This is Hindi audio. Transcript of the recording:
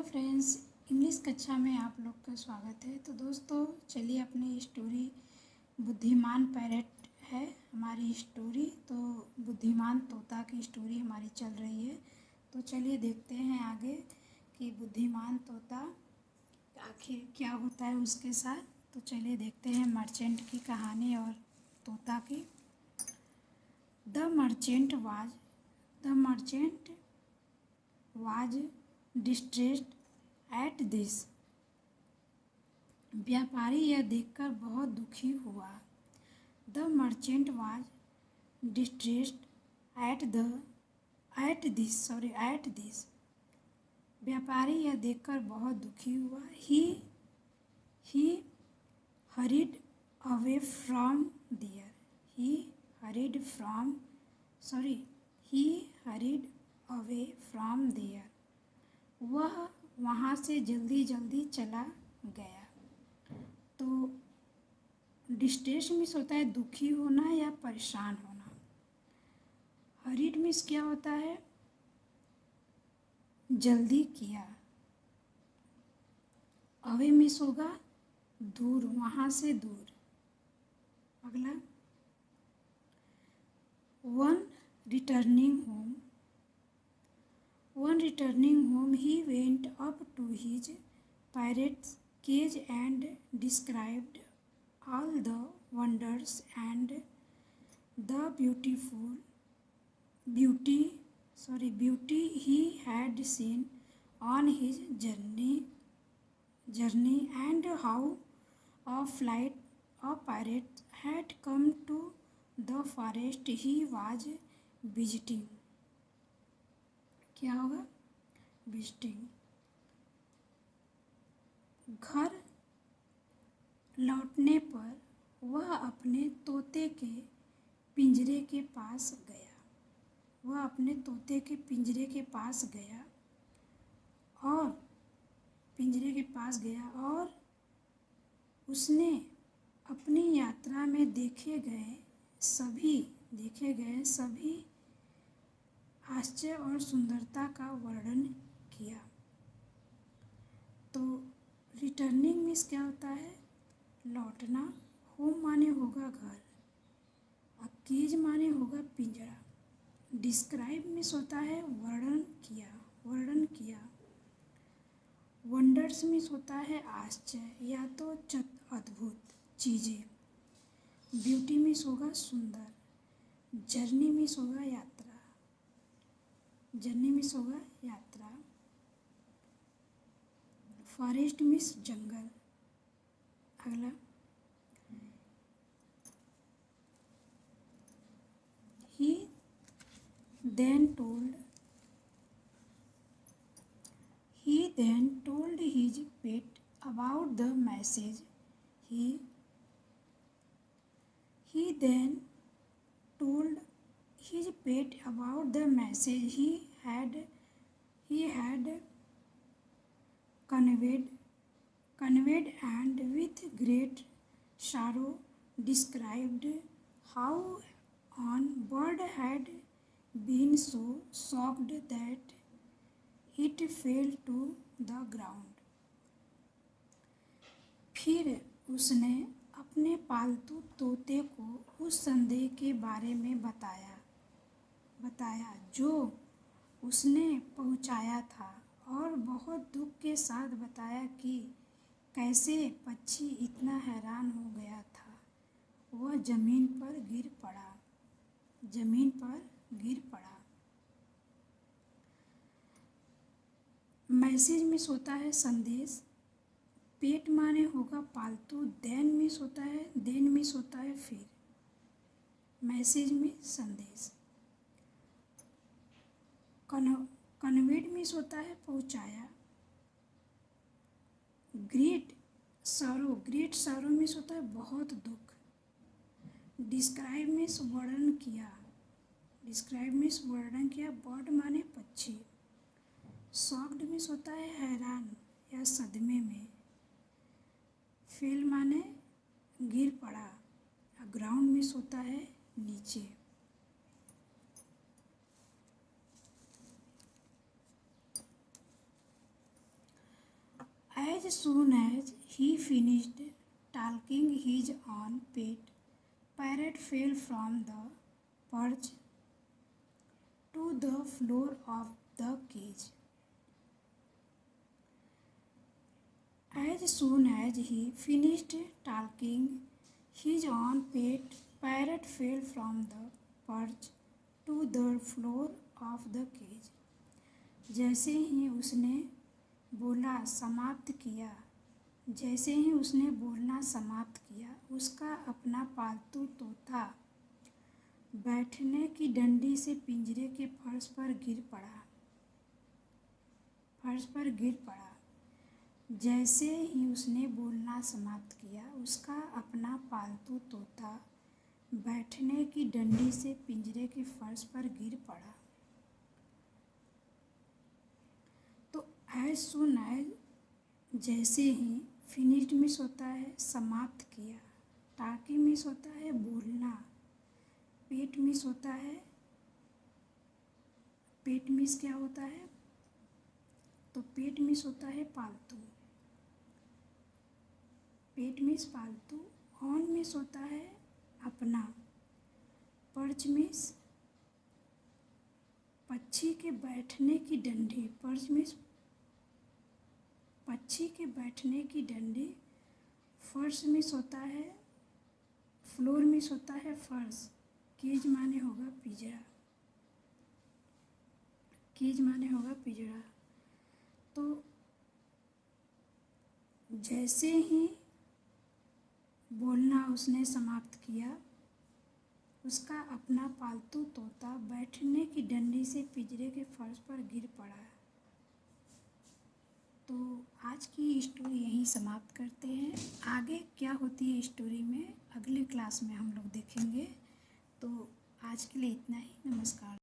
फ्रेंड्स, इंग्लिश कक्षा में आप लोग का स्वागत है। तो दोस्तों चलिए अपनी स्टोरी बुद्धिमान पैरट है हमारी स्टोरी। तो बुद्धिमान तोता की स्टोरी हमारी चल रही है। तो चलिए देखते हैं आगे कि बुद्धिमान तोता आखिर क्या होता है उसके साथ। तो चलिए देखते हैं मर्चेंट की कहानी और तोता की। The merchant was distressed at this. व्यापारी यह देखकर बहुत दुखी हुआ। The merchant was distressed at this. व्यापारी यह देखकर बहुत दुखी हुआ। He hurried away from there. He hurried away from there. वह वहाँ से जल्दी जल्दी चला गया। तो डिस्ट्रेस मीन्स होता है दुखी होना या परेशान होना। हरीड मीन्स क्या होता है? जल्दी किया। अवे मीन्स होगा दूर, वहाँ से दूर। अगला one returning home he went up to his parrot's cage and described all the wonders and the beauty he had seen on his journey and how a flight of parrots had come to the forest he was visiting। क्या होगा? विजिटिंग। घर लौटने पर वह अपने तोते के पिंजरे के पास गया। और उसने अपनी यात्रा में देखे गए सभी आश्चर्य और सुंदरता का वर्णन किया। तो रिटर्निंग मीन्स क्या होता है? लौटना। होम माने होगा घर, और केज माने होगा पिंजरा। डिस्क्राइब मीन्स होता है वर्णन किया। वंडर्स मीन्स होता है आश्चर्य या तो अद्भुत चीज़ें। ब्यूटी मीन्स होगा सुंदर। जर्नी मीन्स होगा यात्रा। फॉरेस्ट मीन्स जंगल। अगला he then told his pet about the message he had conveyed and with great sorrow described how one bird had been so shocked that it fell to the ground। फिर उसने अपने पालतू तोते को उस संदेह के बारे में बताया जो उसने पहुंचाया था, और बहुत दुख के साथ बताया कि कैसे पक्षी इतना हैरान हो गया था। वह जमीन पर गिर पड़ा। मैसेज मीन्स होता है संदेश। पेट माने होगा पालतू। देन मीन्स होता है फिर। मैसेज में संदेश। कन्वेड मीन्स होता है पहुंचाया। ग्रेट सॉरो मीन्स होता है बहुत दुख। डिस्क्राइब मीन्स वर्णन किया। बर्ड माने पक्षी। शॉक्ड मीन्स होता है हैरान या सदमे में। फेल माने गिर पड़ा। ग्राउंड मीन्स होता है नीचे। As soon as he finished talking his own pet parrot fell from the perch to the floor of the cage. As soon as he finished talking, his own pet parrot fell from the perch to the floor of the cage. जैसे ही उसने बोलना समाप्त किया, उसका अपना पालतू तोता बैठने की डंडी से पिंजरे के फर्श पर गिर पड़ा। जैसे ही उसने बोलना समाप्त किया, उसका अपना पालतू तोता बैठने की डंडी से पिंजरे के फर्श पर गिर पड़ा। तो एज सुन एज, जैसे ही, फिनिश्ड मिस होता है समाप्त किया, टाकी मिस होता है बोलना, पेट मिस होता है, पेट मिस क्या होता है? तो पेट मिस होता है पालतू, पेट मिस पालतू। ऑन मिस होता है अपना, पर्च मिस पक्षी के बैठने की डंडी, पर्च मिस पक्षी के बैठने की डंडी। फर्श मिस होता है, फ्लोर मिस होता है फर्श। केज माने होगा पिंजरा, केज माने होगा पिंजरा। तो जैसे ही बोलना उसने समाप्त किया, उसका अपना पालतू तोता बैठने की डंडी से पिंजरे के फर्श पर गिर पड़ा। तो आज की स्टोरी यहीं समाप्त करते हैं। आगे क्या होती है स्टोरी में अगले क्लास में हम लोग देखेंगे। तो आज के लिए इतना ही। नमस्कार।